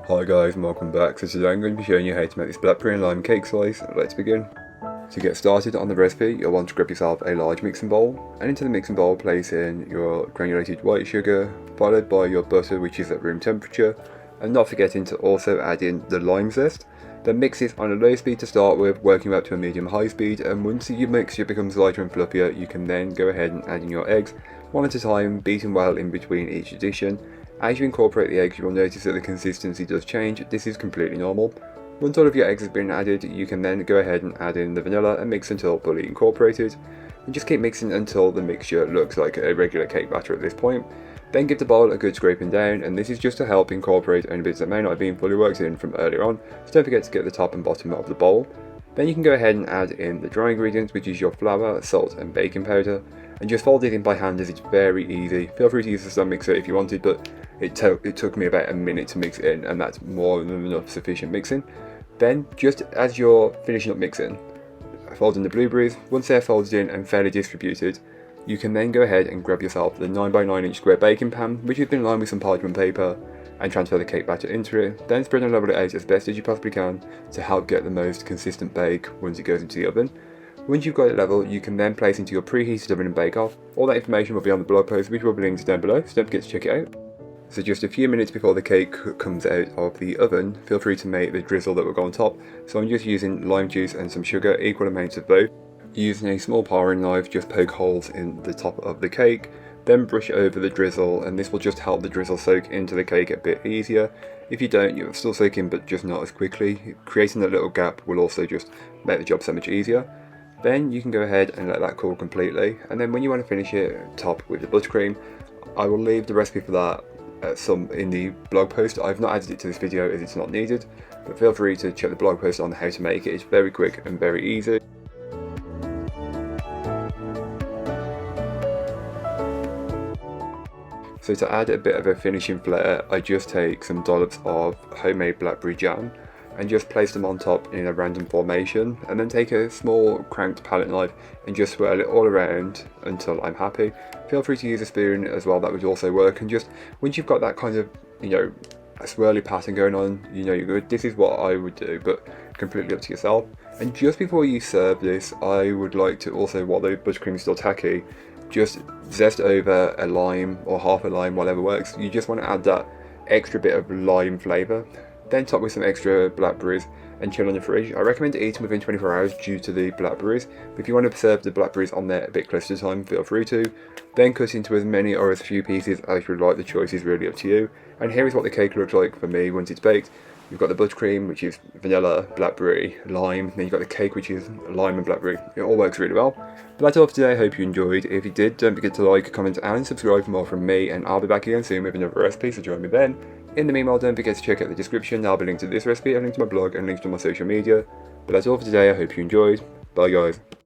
Hi guys and welcome back. So today I'm going to be showing you how to make this blackberry and lime cake slice. Let's begin. To get started on the recipe, you'll want to grab yourself a large mixing bowl, and into the mixing bowl place in your granulated white sugar, followed by your butter, which is at room temperature, and not forgetting to also add in the lime zest. Then mix it on a low speed to start with, working up to a medium high speed, and once your mixture becomes lighter and fluffier, you can then go ahead and add in your eggs, one at a time, beating well in between each addition. As you incorporate the eggs, you will notice that the consistency does change. This is completely normal. Once all of your eggs have been added, you can then go ahead and add in the vanilla and mix until fully incorporated. And just keep mixing until the mixture looks like a regular cake batter at this point. Then give the bowl a good scraping down, and this is just to help incorporate any bits that may not have been fully worked in from earlier on, so don't forget to get the top and bottom of the bowl. Then you can go ahead and add in the dry ingredients, which is your flour, salt and baking powder, and just fold it in by hand as it's very easy. Feel free to use the stand mixer if you wanted, but it took me about a minute to mix it in, and that's more than enough sufficient mixing. Then, just as you're finishing up mixing, fold in the blueberries. Once they're folded in and fairly distributed, you can then go ahead and grab yourself the 9x9 inch square baking pan, which has been lined with some parchment paper, and transfer the cake batter into it. Then spread and level it out as best as you possibly can to help get the most consistent bake once it goes into the oven. Once you've got it level, you can then place into your preheated oven and bake off. All that information will be on the blog post, which will be linked down below, so don't forget to check it out. So just a few minutes before the cake comes out of the oven, feel free to make the drizzle that will go on top. So I'm just using lime juice and some sugar, equal amounts of both. Using a small paring knife, just poke holes in the top of the cake, then brush over the drizzle, and this will just help the drizzle soak into the cake a bit easier. If you don't, you'll still soak in, but just not as quickly. Creating a little gap will also just make the job so much easier. Then you can go ahead and let that cool completely, and then when you want to finish it, top with the buttercream. I will leave the recipe for that some in the blog post. I've not added it to this video as it's not needed, but feel free to check the blog post on how to make it. It's very quick and very easy. So to add a bit of a finishing flair, I just take some dollops of homemade blackberry jam and just place them on top in a random formation, and then take a small cranked palette knife and just swirl it all around until I'm happy. Feel free to use a spoon as well, that would also work. And just once you've got that kind of, a swirly pattern going on, you're good. This is what I would do, but completely up to yourself. And just before you serve this, I would like to also, while the buttercream is still tacky, just zest over a lime or half a lime, whatever works. You just want to add that extra bit of lime flavour. Then top with some extra blackberries and chill in the fridge. I recommend eating within 24 hours due to the blackberries, but if you want to serve the blackberries on there a bit closer to time, feel free to. Then cut into as many or as few pieces as you would like. The choice is really up to you. And here is what the cake looks like for me once it's baked. You've got the buttercream, which is vanilla, blackberry, lime, then you've got the cake, which is lime and blackberry. It all works really well. But that's all for today. I hope you enjoyed. If you did, don't forget to like, comment and subscribe for more from me, and I'll be back again soon with another recipe, so join me then. In the meanwhile, don't forget to check out the description. I'll be linked to this recipe, a link to my blog, and links to my social media. But that's all for today. I hope you enjoyed. Bye guys.